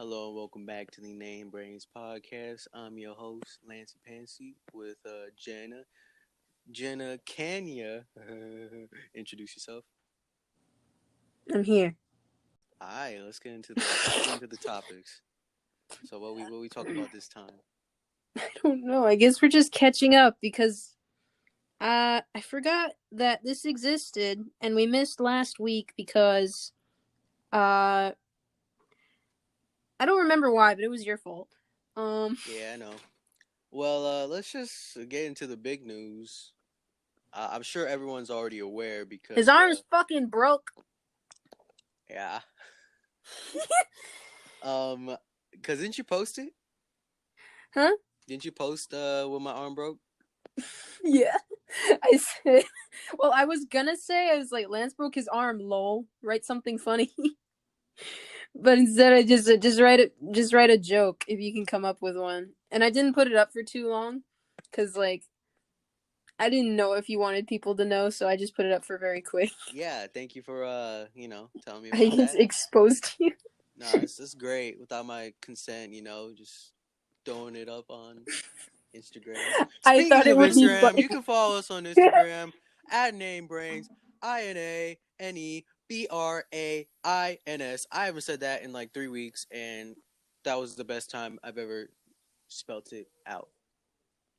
Hello and welcome back to the InaneBrains podcast. I'm your host, Lancey Pansy, with Jenna Kenya. Introduce yourself. I'm here. Alright, let's get into the topics. So what we talk about this time? I don't know. I guess we're just catching up because I forgot that this existed and we missed last week because I don't remember why, but it was your fault. Yeah, I know. Well, let's just get into the big news. I'm sure everyone's already aware His because arm's fucking broke. yeah. Cause didn't you post it? Huh? Didn't you post when my arm broke? Yeah. I said well, I was gonna say I was like Lance broke his arm, lol. Write something funny. But instead I just write a joke if you can come up with one. And I didn't put it up for too long cuz like I didn't know if you wanted people to know, so I just put it up for very quick. Yeah, thank you for telling me I about just that. exposed you. No, it's great without my consent, just throwing it up on Instagram. I thought Speaking it of would be Instagram, funny. you can follow us on Instagram at NameBrains, InaneBrains. I haven't said that in like 3 weeks, and that was the best time I've ever spelt it out.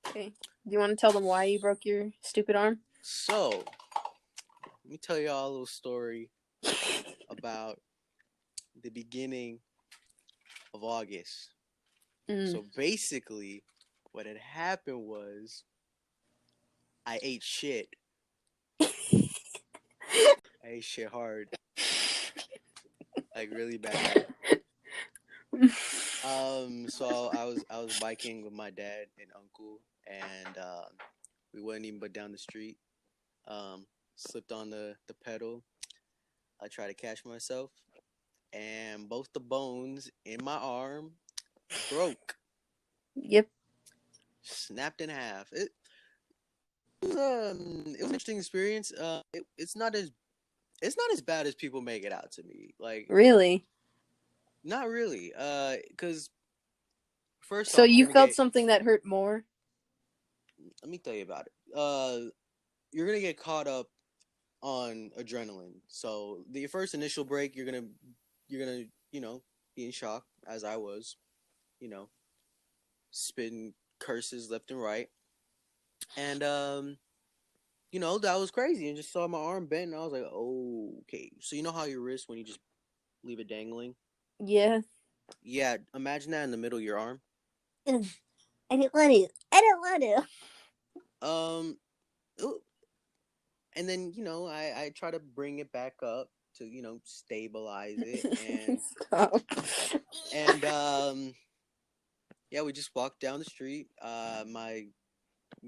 Okay. Do you want to tell them why you broke your stupid arm? So, let me tell y'all a little story about the beginning of August. So basically, what had happened was I ate shit. I ate shit hard, like really bad. So I was biking with my dad and uncle, and we wouldn't even but down the street. Slipped on the pedal. I tried to catch myself, and both the bones in my arm broke, Yep. snapped in half. It was an interesting experience. It's not as bad as people make it out to me. Like, Really? not really. Cause first So off, you felt something that hurt more? let me tell you about it. You're gonna get caught up on adrenaline. So the first initial break, you're gonna be in shock, as I was, you know, spitting curses left and right, and that was crazy. And just saw my arm bent, and I was like, oh, okay. So you know how your wrist when you just leave it dangling? Yeah. Yeah, imagine that in the middle of your arm. I didn't want to. I don't want Um, and then I try to bring it back up to stabilize it, to. and Stop. and yeah, we just walked down the street. My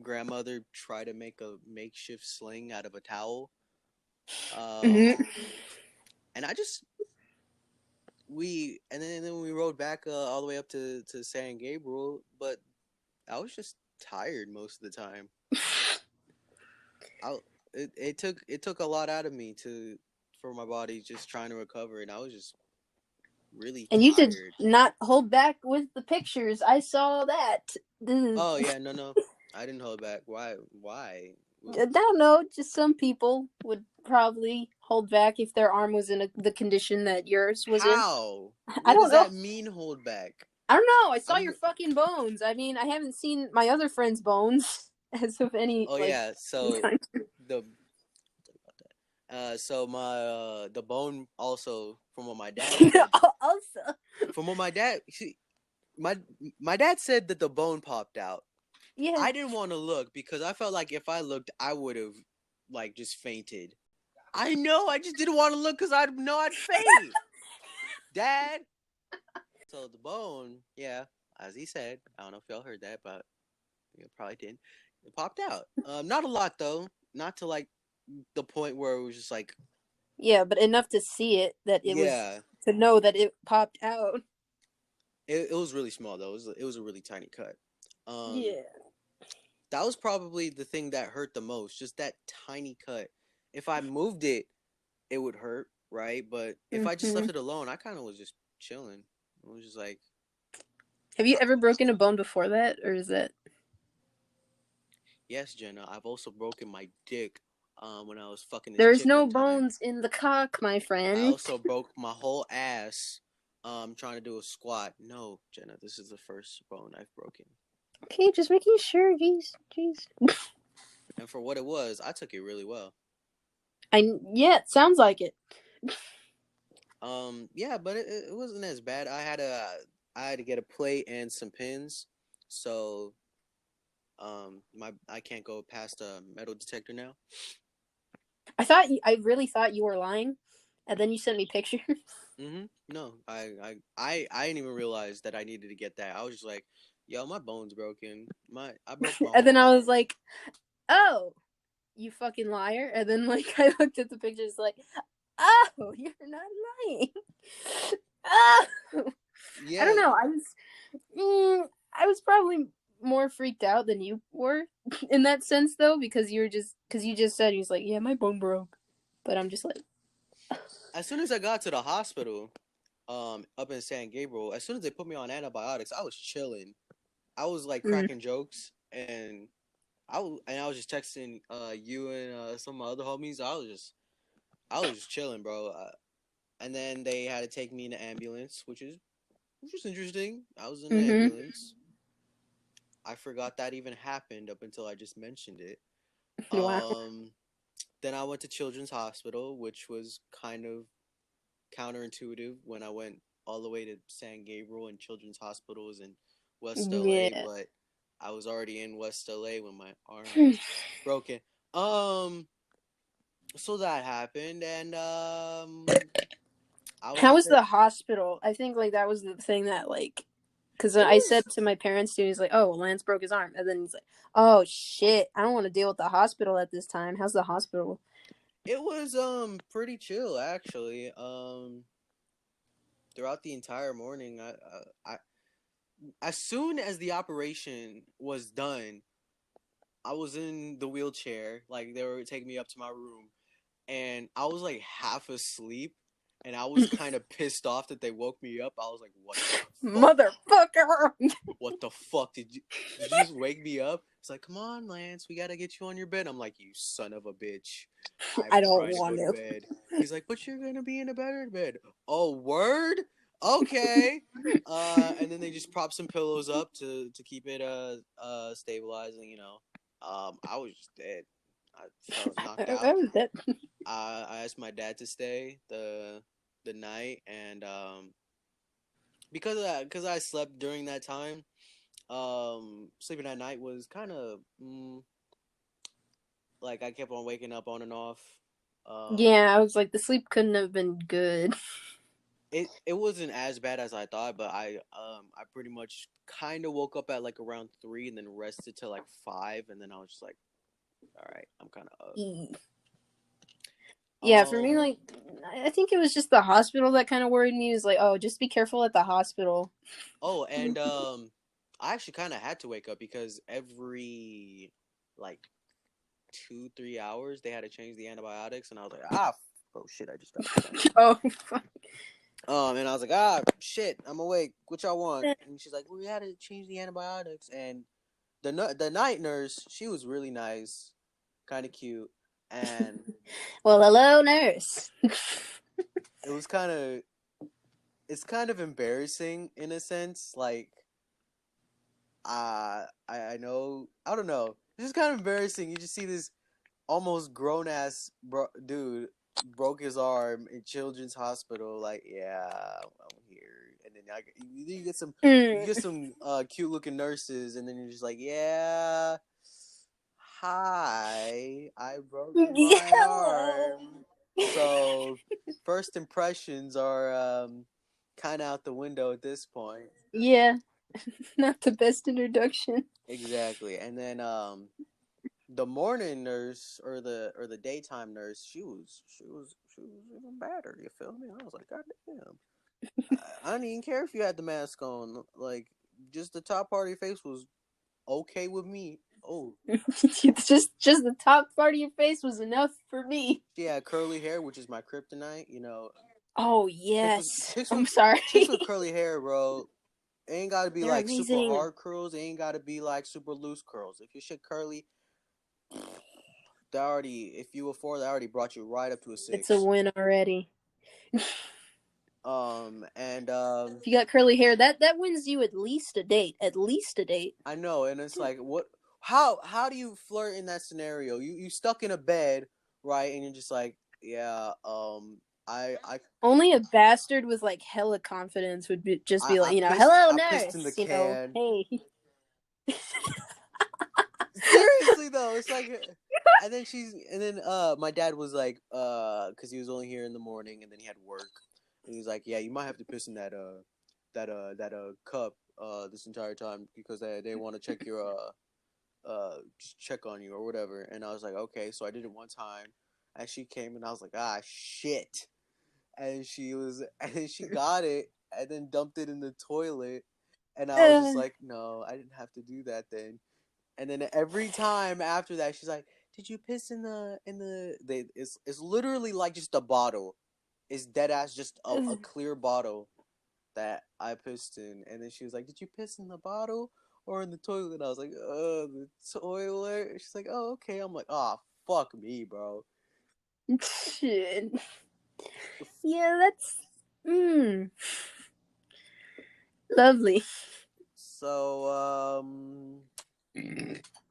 grandmother tried to make a makeshift sling out of a towel. Mm-hmm. And I just we and then we rode back all the way up to San Gabriel, but I was just tired most of the time. I it took a lot out of me to for my body just trying to recover, and I was just really And you did tired. not hold back with the pictures. I saw that. Oh yeah, no, I didn't hold back. Why? I don't know. Just some people would probably hold back if their arm was in the condition that yours was in. How? I What don't does know. that mean? Hold back? I don't know. I saw I'm. your fucking bones. I mean, I haven't seen my other friend's bones as of any Oh yeah. So time. the so my the bone also from what my dad said. Also, From what my dad see, my dad said that the bone popped out. yeah. I didn't want to look because I felt like if I looked, I would have like just fainted. I know. I just didn't want to look because I know I'd faint. Dad. So the bone, yeah, as he said, I don't know if y'all heard that, but you probably didn't. It popped out. Not a lot though. Not to like the point where it was just like, Yeah, but enough to see it that it was yeah. to know that it popped out. It was really small though. It was a really tiny cut. Um, Yeah. that was probably the thing that hurt the most. Just that tiny cut. If I moved it, it would hurt, right? But if I just Mm-hmm. left it alone, I kind of was just chilling. It was just like, Have you ever broken a bone before that, or is that? yes, Jenna, I've also broken my dick when I was fucking this There's chick no one time. bones in the cock, my I friend. also broke my whole ass trying to do a squat. No, Jenna, this is the first bone I've broken. Okay, just making sure. Jeez, jeez. And for what it was, I took it really well. Yeah, it sounds like it. Yeah, but it wasn't as bad. I had to get a plate and some pins, so my I can't go past a metal detector now. I really thought you were lying, and then you sent me pictures, No, I didn't even realize that I needed to get that. I was just like, yo, my bone's broken. I broke my and then whole I was arm. like, "Oh, you fucking liar!" And then like I looked at the pictures, like, "Oh, you're not lying." Oh, I don't Yeah, know. I was probably more freaked out than you were in that sense, though, because you just said he was like, "Yeah, my bone broke," but I'm just like, as soon as I got to the hospital, up in San Gabriel, as soon as they put me on antibiotics, I was chilling. I was like mm, cracking jokes, and I was just texting you and some of my other homies. I was just chilling, bro. And then they had to take me in the ambulance, which was interesting. I was in the mm-hmm. ambulance. I forgot that even happened up until I just mentioned it. Wow. Um, then I went to Children's Hospital, which was kind of counterintuitive when I went all the way to San Gabriel, and Children's Hospital was in West LA, Yeah. but I was already in West LA when my arm was broken. Um, so that happened, and I was How just was there. the hospital? I think like that was the thing that like, because It I said was to my parents too, he's like, "Oh, Lance broke his arm," and then he's like, "Oh shit, I don't want to deal with the hospital at this time." How's the hospital? it was pretty chill actually. Throughout the entire morning, I as soon as the operation was done, I was in the wheelchair, like they were taking me up to my room, and I was like half asleep, and I was kind of pissed off that they woke me up. I was like, "What the fuck? Motherfucker! What the fuck did you just wake me up?" It's like, "Come on, Lance, we gotta get you on your bed." I'm like, "You son of a bitch! I'm I don't trying to go want to to. bed." He's like, "But you're gonna be in a better bed." Oh, word? Okay. And then they just prop some pillows up to keep it stabilizing. I was just dead. I felt knocked I out. was dead. I asked my dad to stay the night, and because of that, because I slept during that time, sleeping at night was kind of like I kept on waking up on and off. Um, Yeah, I was like, the sleep couldn't have been good. it wasn't as bad as I thought, but I pretty much kind of woke up at like around 3 and then rested till like 5, and then I was just like, all right, I'm kind of up. Yeah, for me, Um, like, I think it was just the hospital that kind of worried me. It was like, oh, just be careful at the hospital. oh, and I actually kind of had to wake up because every like 2 3 hours they had to change the antibiotics, and I was like, oh shit, I just dropped the pen. Oh, fuck. And I was like, shit, I'm awake. What y'all want? And she's like, we had to change the antibiotics. And the night nurse, she was really nice, kind of cute, and Well, hello, nurse. it was kind of it's kind of embarrassing in a sense. Like, I know, I don't know. It's just kind of embarrassing. You just see this almost grown ass dude broke his arm in children's hospital. Like, yeah, I'm here, and then you get Mm. some cute looking nurses, and then you're just like, yeah, hi, I broke Yeah, my hello. arm. So first impressions are kind of out the window at this point. Yeah, not the best introduction. Exactly, and then the morning nurse or the daytime nurse, she was even better. You feel me? I was like, God damn. I didn't even care if you had the mask on. Like, just the top part of your face was okay with me. Oh, Just the top part of your face was enough for me. she had curly hair, which is my kryptonite. Oh Chicks with yes. chicks I'm with sorry. chicks with curly hair, bro. It ain't gotta be They're like super amazing. hard curls. It ain't gotta be like super loose curls. If your shit curly, they already. If you were four, they already brought you right up to a It's a 6. win already. And If you got curly hair, that wins you at least a date. At least a date. I know, and it's like, what? How do you flirt in that scenario? You stuck in a bed, right? And you're just like, yeah, I Only a bastard with like hella confidence would just be like, hello I pissed in the nurse, can. hey. Seriously though, it's like, and then my dad was like, because he was only here in the morning, and then he had work, and he was like, yeah, you might have to piss in that cup this entire time because they want to check your just check on you or whatever. And I was like, okay. So I did it one time, and she came, and I was like, ah, shit. And and then she got it, and then dumped it in the toilet, and I was just like, no, I didn't have to do that then. And then every time after that, she's like, did you piss in the? It's literally like just a bottle. It's dead ass just a clear bottle that I pissed in, and then she was like, "Did you piss in the bottle or in the toilet?" And I was like, the toilet." She's like, "Oh, okay." I'm like, "Oh, fuck me, bro." Shit. Yeah, that's lovely. So,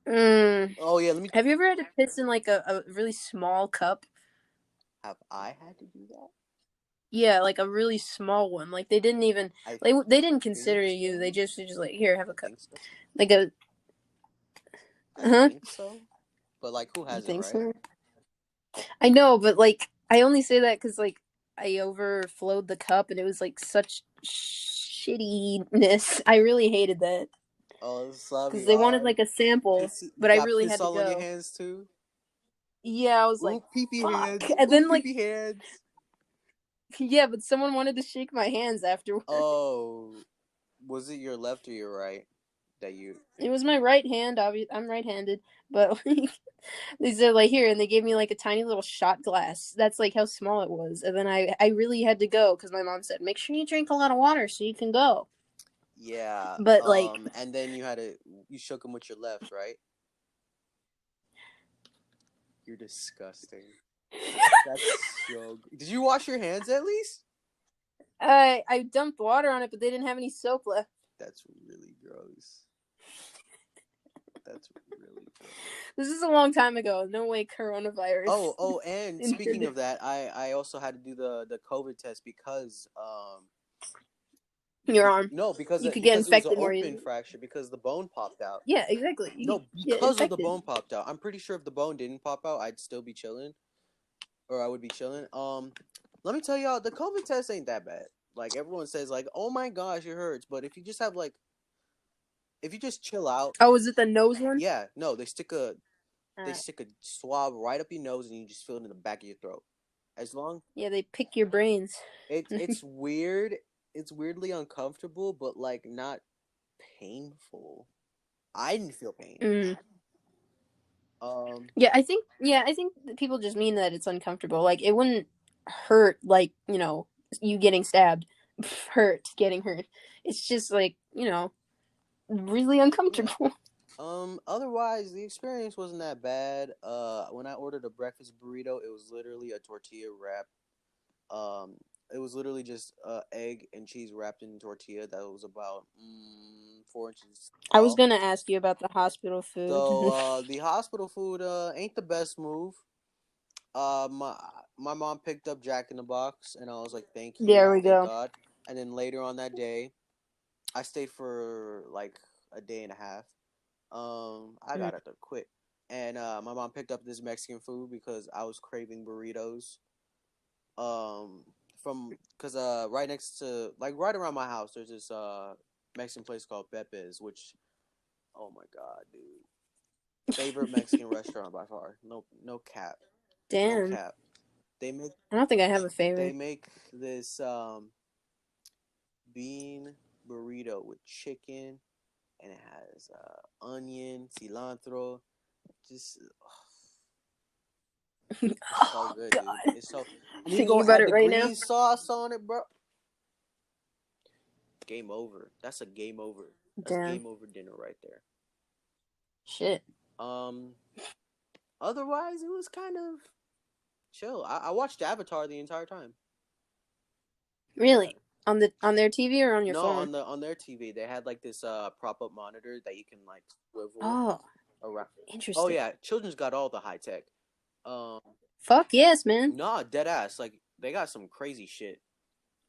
Mm. oh yeah, let me. Have you ever had to piss in like a really small cup? Have I had to do that? Yeah, like a really small one. Like they didn't even I they didn't think consider you. so. They just like here have I a cup. think so. Like a I huh? think so. But like, who You hasn't, think right? so? I know, but like I only say that because like I overflowed the cup and it was like such shittiness. I really hated that Oh, Slavi, because they wanted like a sample, you but I got really piss had to all on your go. hands too. Yeah, I was like, Ooh, pee pee fuck. hands. And Ooh, then pee like pee hands. yeah, but someone wanted to shake my hands afterward. Oh, was it your left or your right that you? It was my right hand. I'm right-handed, but like, they said like here, and they gave me like a tiny little shot glass. That's like how small it was. And then I really had to go because my mom said make sure you drink a lot of water so you can go. Yeah. But like, And then you shook him with your left, right? You're disgusting. That's so. Did you wash your hands at least? I dumped water on it, but they didn't have any soap left. That's really gross. That's really gross. This is a long time ago. No way coronavirus And speaking intended. of that, I also had to do the COVID test because Your arm. no, You could get because it was an infected more open easily. fracture because the bone popped out. Yeah, exactly. You could No, get because of the infected. bone popped out. I'm pretty sure if the bone didn't pop out, I'd still be chilling, or I would be chilling. Let me tell y'all, the COVID test ain't that bad. Like everyone says, like, oh my gosh, it hurts. But if you just have like, if you just chill out, Oh, was it the nose one? yeah, no, they Uh, stick a swab right up your nose and you just feel it in the back of your throat. As long yeah, they pick your brains. it's weird, it's weirdly uncomfortable, but like not painful. I didn't feel pain. Mm. Um, Yeah, I think that people just mean that it's uncomfortable. Like it wouldn't hurt like, you getting stabbed. Hurt getting hurt. It's just like, really yeah. uncomfortable. Otherwise, the experience wasn't that bad. When I ordered a breakfast burrito, it was literally a tortilla wrap. Um, it was literally just egg and cheese wrapped in tortilla that was about 4 inches I was tall. gonna ask you about the hospital food. So the hospital food ain't the best move. Uh, my my mom picked up Jack in the Box, and I was like, "Thank you, There we thank go. God." And then later on that day, I stayed for like a day and a half. I Mm. got up to quit, and my mom picked up this Mexican food because I was craving burritos. Um, from because right next to like right around my house, there's this Mexican place called Pepe's, which oh my god, dude, favorite Mexican restaurant by far. No cap, no Damn. cap. They make I don't think I have a they favorite. make this bean burrito with chicken, and it has onion, cilantro, just It's so Oh good, dude. God, It's so. I'm And you thinking go about add it the right now. green sauce on it, bro. Game over. That's a game over. That's Damn, game over dinner right there. shit. Um. Otherwise, it was kind of chill. I watched Avatar the entire time. Yeah. Really? On their TV or on your No, phone? on their TV, they had like this prop up monitor that you can like swivel Oh, around. Oh interesting. yeah, children's got all the high tech. Um, Fuck yes, man. nah, dead ass. Like they got some crazy shit.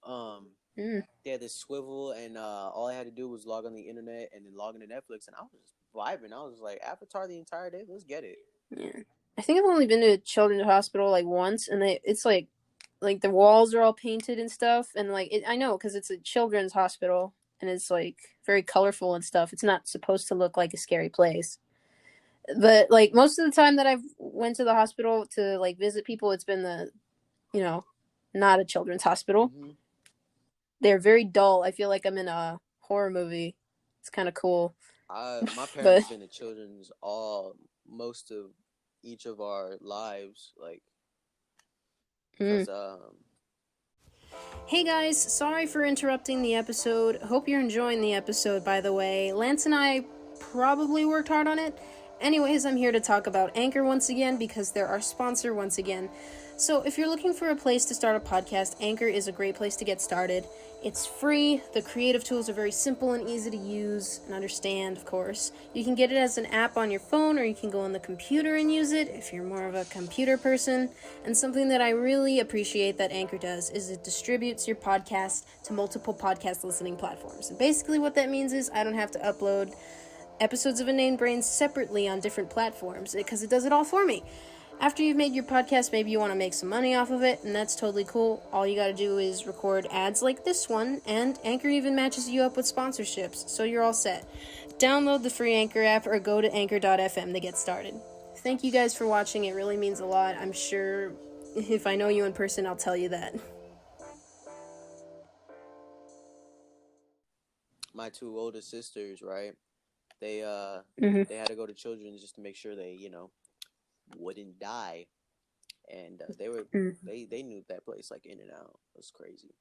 Um, Mm, they had this swivel, and all I had to do was log on the internet and then log into Netflix, and I was just vibing. I was like, Avatar the entire day. Let's get it. yeah. I think I've only been to a children's hospital like once, and it's like the walls are all painted and stuff, and like I know because it's a children's hospital and it's like very colorful and stuff. It's not supposed to look like a scary place, but like most of the time that I've went to the hospital to like visit people, it's been the you know not a children's hospital. Hmm. They're very dull. I feel like I'm in a horror movie. It's kind of cool, My but parents been to children's all most of each of our lives, like, mm. cause Hey guys, sorry for interrupting the episode. Hope you're enjoying the episode, by the way. Lance and I probably worked hard on it. Anyways, I'm here to talk about Anchor once again because they're our sponsor once again. So, if you're looking for a place to start a podcast, Anchor is a great place to get started. It's free, the creative tools are very simple and easy to use and understand, of course. You can get it as an app on your phone, or you can go on the computer and use it if you're more of a computer person. And something that I really appreciate that Anchor does is it distributes your podcast to multiple podcast listening platforms. And basically, what that means is I don't have to upload episodes of InaneBrains separately on different platforms because it does it all for me. After you've made your podcast, maybe you want to make some money off of it, and that's totally cool. All you gotta do is record ads like this one, and Anchor even matches you up with sponsorships, so you're all set. Download the free Anchor app or go to anchor.fm to get started. Thank you guys for watching, it really means a lot. I'm sure if I know you in person, I'll tell you that. my two oldest sisters, right? They Mm-hmm. they had to go to children's just to make sure they wouldn't die, and they knew that place like in and out. It was crazy.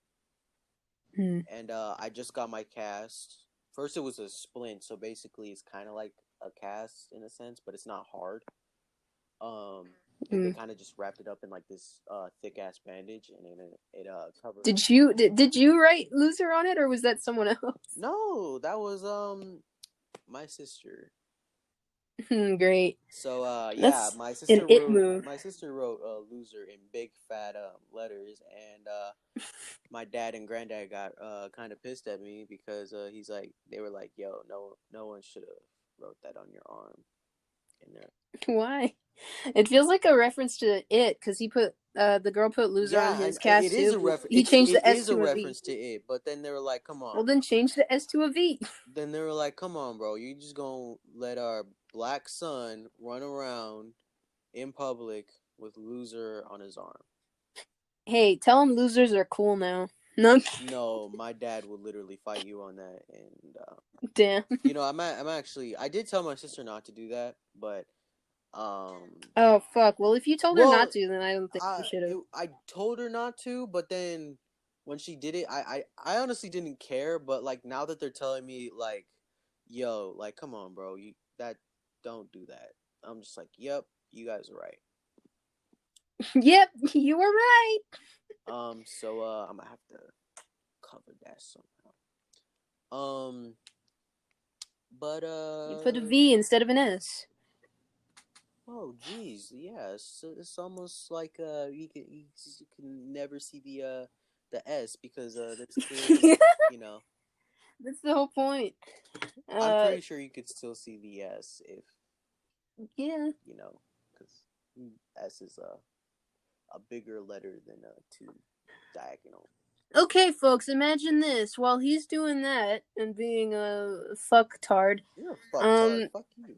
Mm-hmm. And I just got my cast. First, it was a splint, so basically, it's kind of like a cast in a sense, but it's not hard. Um, they kind of just wrapped it up in like this thick ass bandage, and then it covered. Did you write loser on it, or was that someone else? No, that was my sister. Great. So yeah, That's an it move. my sister wrote loser in big fat letters, and my dad and granddad got kind of pissed at me because he's like they were like, yo, no one should have wrote that on your arm in there. Why? It feels like a reference to it because he put the girl put loser on Yeah, his it cast is too. a reference. He changed It the S is a to a V. reference to it, but then they were like, come Well, on. then change the S to a V. Then they were like, come on, bro, you just gonna let our black son run around in public with loser on his arm? Hey, tell him losers are cool now. No, No, my dad would literally fight you on that, and damn. I'm actually I did tell my sister not to do that, but Oh fuck. Well, if you told her not well, to, then I don't think you should have. I told her not to, but then when she did it, I honestly didn't care, but like now that they're telling me like, yo, like come on, bro, you that don't do that. I'm just like, yep, you guys are right. Yep, you were right. So I'm gonna have to cover that somehow. But You put a V instead of an S. oh geez, yeah, it's almost like you can never see the S because that's clearly you know That's the whole point. I'm pretty sure you could still see the S if Yeah. because S is a bigger letter than two diagonal. Okay, folks, imagine this. While he's doing that and being a fucktard, You're a fucktard. Fuck you.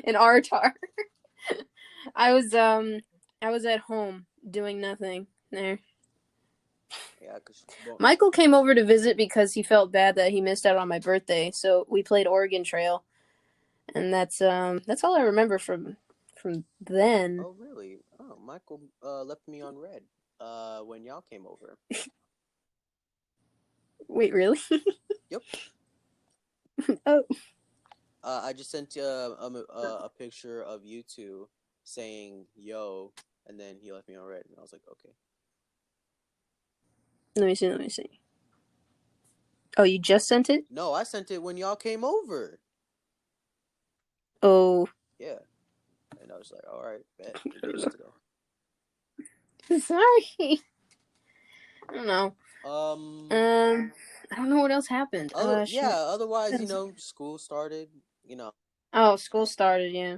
an artard, I was at home doing nothing there. Yeah, because Michael came over to visit because he felt bad that he missed out on my birthday, so we played Oregon Trail, and that's all I remember from from then. Oh, really? Oh, Michael left me on red when y'all came over. Wait, really? Yep. Oh, I just sent a picture of you two saying yo, and then he left me on red, and I was like, okay. let me see. Let me see. Oh, you just sent it? No, I sent it when y'all came over. Oh, Yeah, and I was like, all right, bet we're getting it today. sorry. I don't know. Um, Um, I don't know what else happened. yeah. Shit. Otherwise, school started. You know, Oh, school started. Yeah.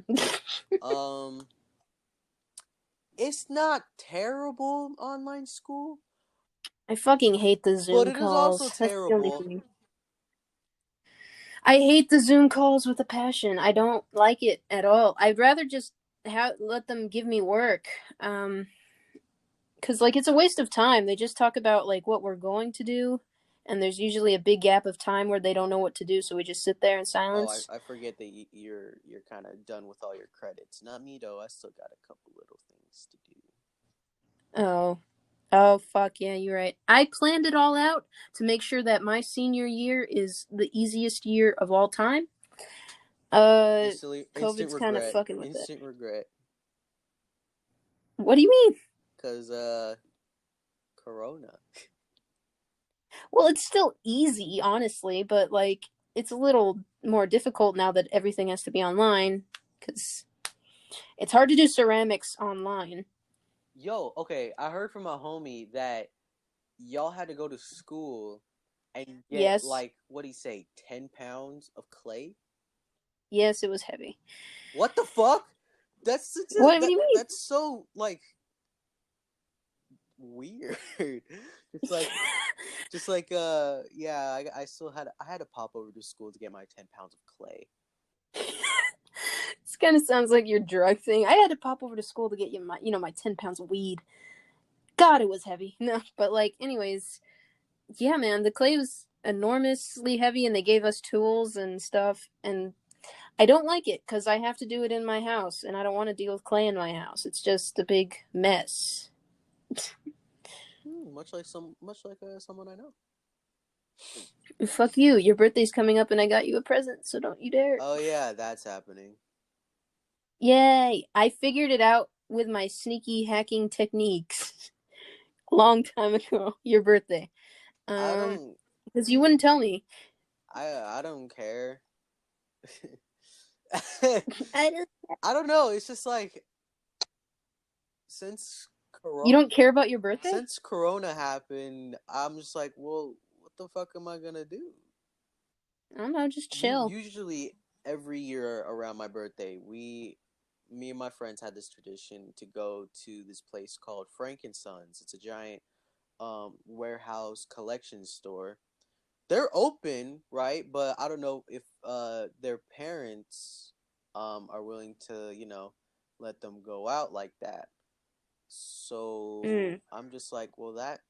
um, it's not terrible online school, I fucking hate the but Zoom it is also calls. That's the only terrible. thing. I hate the Zoom calls with a passion. I don't like it at all. I'd rather just let them give me work. Cuz like it's a waste of time. They just talk about like what we're going to do, and there's usually a big gap of time where they don't know what to do, so we just sit there in Oh, silence. I forget that you're kind of done with all your credits. Not me though. I still got a couple little things to do. Oh. Oh fuck yeah, you're right. I planned it all out to make sure that my senior year is the easiest year of all time. Uh Instant COVID's kind of regret. fucking with it. Instant regret. What do you mean? Cause Corona. Well, it's still easy, honestly, but like it's a little more difficult now that everything has to be online because it's hard to do ceramics online. Yo, okay. I heard from a homie that y'all had to go to school and get Yes, like what do you say, 10 pounds of clay? yes, it was heavy. What the fuck? That's such a, What do you mean? that's so like weird. It's like yeah, I had to pop over to school to get my 10 pounds of clay. This kind of sounds like your drug thing. I had to pop over to school to get my 10 pounds of weed. God, it was heavy. No, but like, anyways, yeah, man, the clay was enormously heavy, and they gave us tools and stuff, and I don't like it because I have to do it in my house, and I don't want to deal with clay in my house. It's just a big mess. Much like someone I know. Fuck you. Your birthday's coming up, and I got you a present, so don't you dare. Oh yeah, that's happening. Yay! I figured it out with my sneaky hacking techniques a long time ago. Your birthday. I Um, don't because you wouldn't tell me. I don't care. I don't. I don't know. It's just like since You Corona don't care about your birthday? since Corona happened, I'm just like, well, what the fuck am I gonna do? I don't know. Just chill. Usually every year around my birthday, me and my friends had this tradition to go to this place called Frankensons. It's a giant warehouse collection store. They're open, right? But I don't know if their parents are willing to, let them go out like that. So Mm. I'm just like, well, that.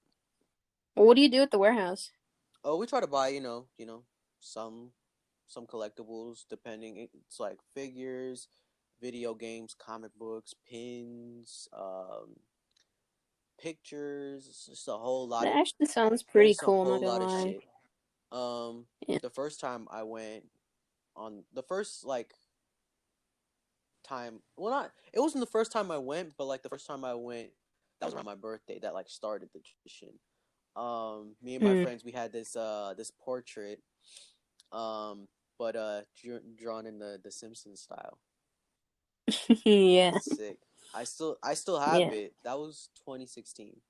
Well, what do you do at the warehouse? Oh, we try to buy, some some collectibles. Depending, it's like figures, video games, comic books, pins, pictures. It's just a whole lot That of. actually sounds pretty It's a cool. I'm not whole gonna lot of lie. shit. Yeah. The first time I went on the first like time, well, not it wasn't the first time I went, but like the first time I went, that was around my birthday. That like started the tradition. Me and my Mm. friends, we had this portrait, um, but drawn in the Simpsons style. Yeah. It's sick. I still have Yeah. it. That was 2016.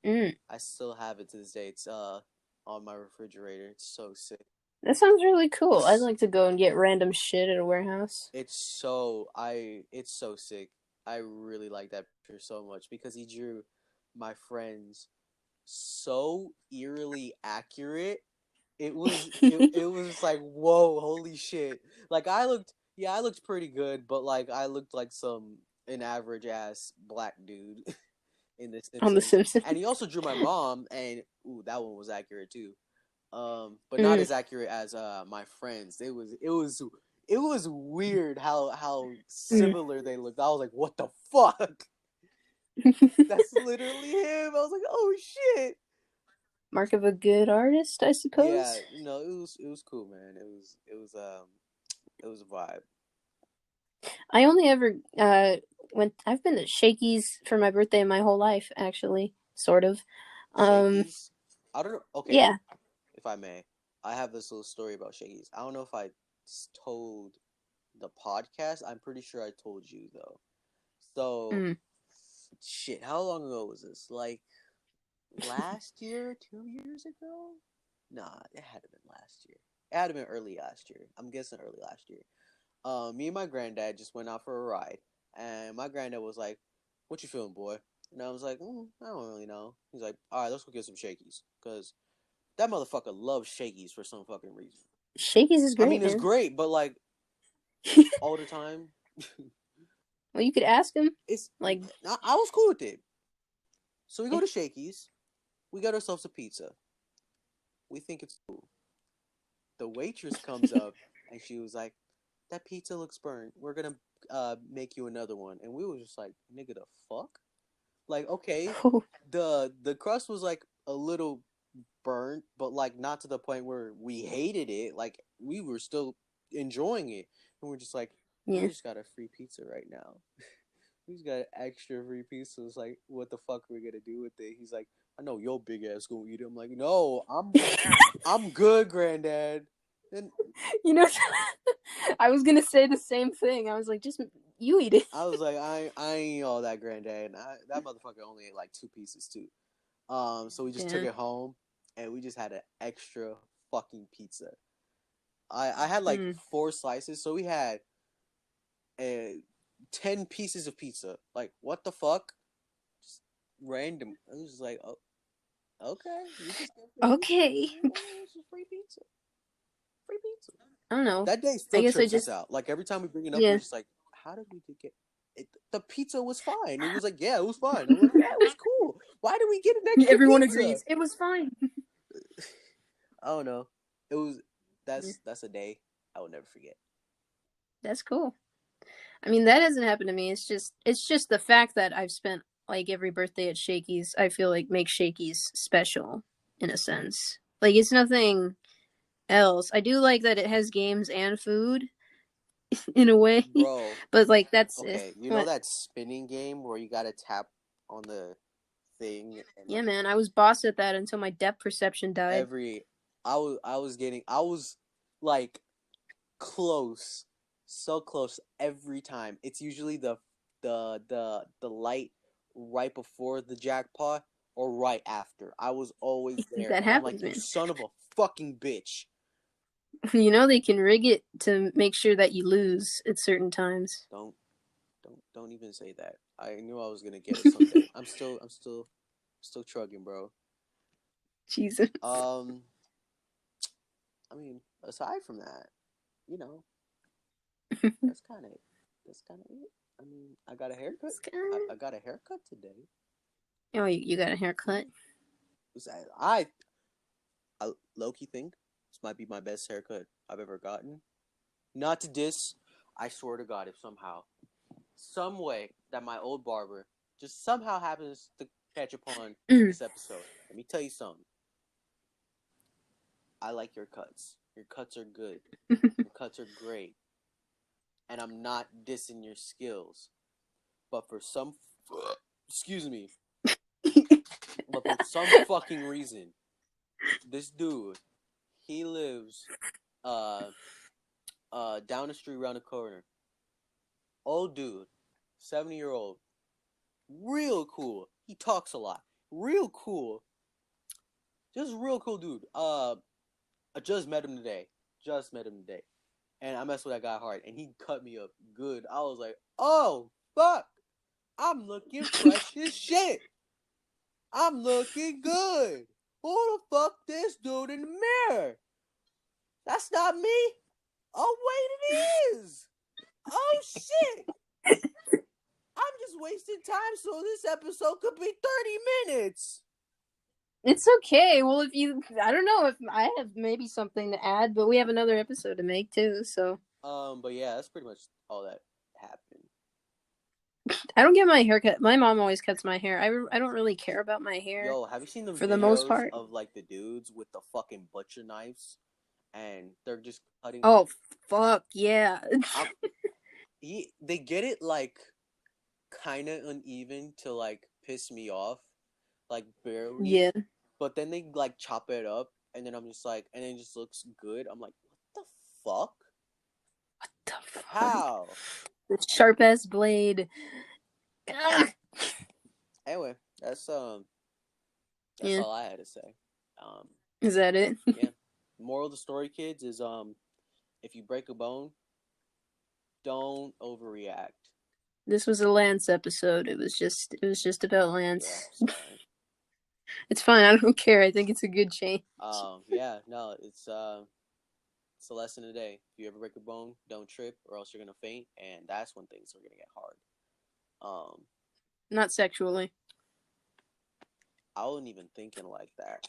Mm. I still have it to this day. It's on my refrigerator. It's so sick. That sounds really cool. I'd like to go and get random shit at a warehouse. It's so sick. I really like that picture so much because he drew my friends so eerily accurate. It was just like, whoa, holy shit. Like I looked pretty good, but like I looked like an average ass black dude in The On The Simpsons. Simpsons. And he also drew my mom, and ooh, that one was accurate too. But not Mm. as accurate as my friends. it was weird how similar they looked. I was like, what the fuck? That's literally him. I was like, oh shit. Mark of a good artist, I Yeah, suppose. no, it was cool, man. It was a vibe. I only ever went. I've been to Shakey's for my birthday my whole life, actually, sort of. Um, Shakey's. I don't know. Okay, yeah. if I may, I have this little story about Shakey's. I don't know if I told the podcast. I'm pretty sure I told you though. So, Mm. shit. How long ago was this? Like last year, 2 years ago? Nah, it had to been last year. It had to been early last year. I'm guessing early last year. Me and my granddad just went out for a ride, and my granddad was like, "What you feeling, boy?" And I was like, "I don't really know." He's like, "All right, let's go get some Shakey's, cause that motherfucker loves Shakey's for some fucking reason." Shakey's is I mean, great, it's man. great, but like all the time, Well, you could ask him. it's Like, I was cool with it. So we go eh, to Shakey's, we got ourselves a pizza. We think it's cool. The waitress comes up and she was like, "That pizza looks burnt. We're gonna make you another one." And we were just like, "Nigga, the fuck?" Like, okay, oh, the crust was like a little burnt, but like not to the point where we hated it. Like we were still enjoying it, and we're just like, we yeah. just got a free pizza right now. We just got extra free pizza. It's like, what the fuck are we gonna do with it? He's like, I know your big ass gonna eat it. I'm like, no, I'm good, granddad. And You know, I was gonna say the same thing. I was like, just you eat it. I was like, I ain't all that, granddad. And that motherfucker only ate like two pieces too. So we just took Yeah. it home, and we just had an extra fucking pizza. I had like Mm. 4 slices, so we had 10 pieces of pizza. Like, what the fuck? Just random. I was just like, oh, okay, we just get free pizza. Okay. It's just free pizza. Free pizza. I don't know. That day I still guess I trips us just out. Like every time we bring it up, we're yeah. just like, how did we get it? The pizza was fine. He was like, yeah, it was fine. I'm like, yeah, it was cool. Why did we get an extra Everyone pizza? agrees it was fine. I don't know. It was Yeah, that's a day I will never forget. that's cool. I mean, that hasn't happened to me. It's just the fact that I've spent like every birthday at Shakey's. I feel like makes Shakey's special in a sense. Like it's nothing else. I do like that it has games and food in a way, Bro, but like that's okay, you know what. that spinning game where you gotta tap on the thing and Yeah, like man. I was boss at that until my depth perception died. every I was like close, so close every time. It's usually the light right before the jackpot or right after. I was always there, That and I'm like, happens, you man. son of a fucking bitch. You know they can rig it to make sure that you lose at certain times. Don't don't even say that. I knew I was gonna get it someday. I'm still trugging, bro. Jesus. Um, I mean, aside from that, you know, that's kind of that's kind of it. I mean, I got a haircut. I got a haircut today. Oh, you got a haircut? I low key think this might be my best haircut I've ever gotten. Not to diss, I swear to God, if somehow, some way that my old barber just somehow happens to catch upon Mm. this episode, let me tell you something. I like your cuts. Your cuts are good. Your cuts are great. And I'm not dissing your skills. But for some, excuse me, but for some fucking reason, this dude, he lives, uh, down the street around the corner. Old dude, 70-year-old, real cool. He talks a lot. Real cool. Just real cool dude. I just met him today. Just met him today. And I messed with that guy hard. And he cut me up good. I was like, oh, fuck. I'm looking fresh as shit. I'm looking good. Who the fuck this dude in the mirror? That's not me. Oh, wait, it is. Oh, shit. I'm just wasting time so this episode could be 30 minutes. It's okay. Well, I don't know if I have maybe something to add, but we have another episode to make too. So But yeah, that's pretty much all that happened. I don't get my hair cut. My mom always cuts my hair. I don't really care about my hair Yo, have you seen the for the most videos part. of like the dudes with the fucking butcher knives, and they're just cutting? Oh fuck yeah. I'm, they get it like kind of uneven to like piss me off, like barely. Yeah. But then they like chop it up, and then I'm just like, and it just looks good. I'm like, what the fuck? The fuck? How? The sharp ass blade. Ah! Anyway, that's Yeah. all I had to say. Um, Is that it? yeah. Moral of the story, kids, is if you break a bone, don't overreact. This was a Lance episode. It was just about Yeah, Lance. sorry. It's fine. I don't care. I think it's a good change. Yeah, no, it's a lesson today. If you ever break a bone, don't trip, or else you're gonna faint, and that's when things are gonna get hard. Um, Not sexually. I wasn't even thinking like that.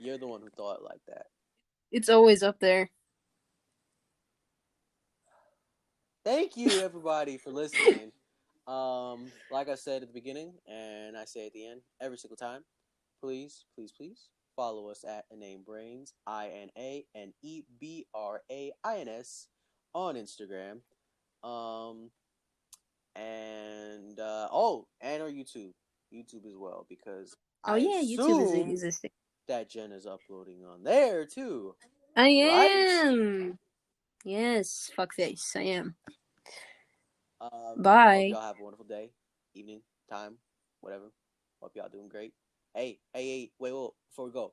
You're the one who thought like that. It's always up there. Thank you, everybody, for listening. Like I said at the beginning, and I say at the end every single time, please, please, please follow us at InaneBrains, InaneBrains on Instagram. Um, and our YouTube as well, because Oh I yeah, YouTube is assume existing. that Jen is uploading on there too, I right? am. Yes, fuckface. I am. Hope Bye. y'all have a wonderful day, evening, time, whatever. Hope y'all doing great. Hey, wait, before we go,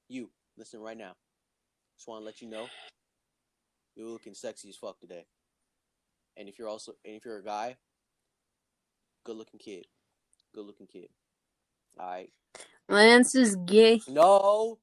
you listen right now. Just want to let you know you're looking sexy as fuck today. And if you're a guy, good looking kid, good looking kid. All right. Lance is gay. No,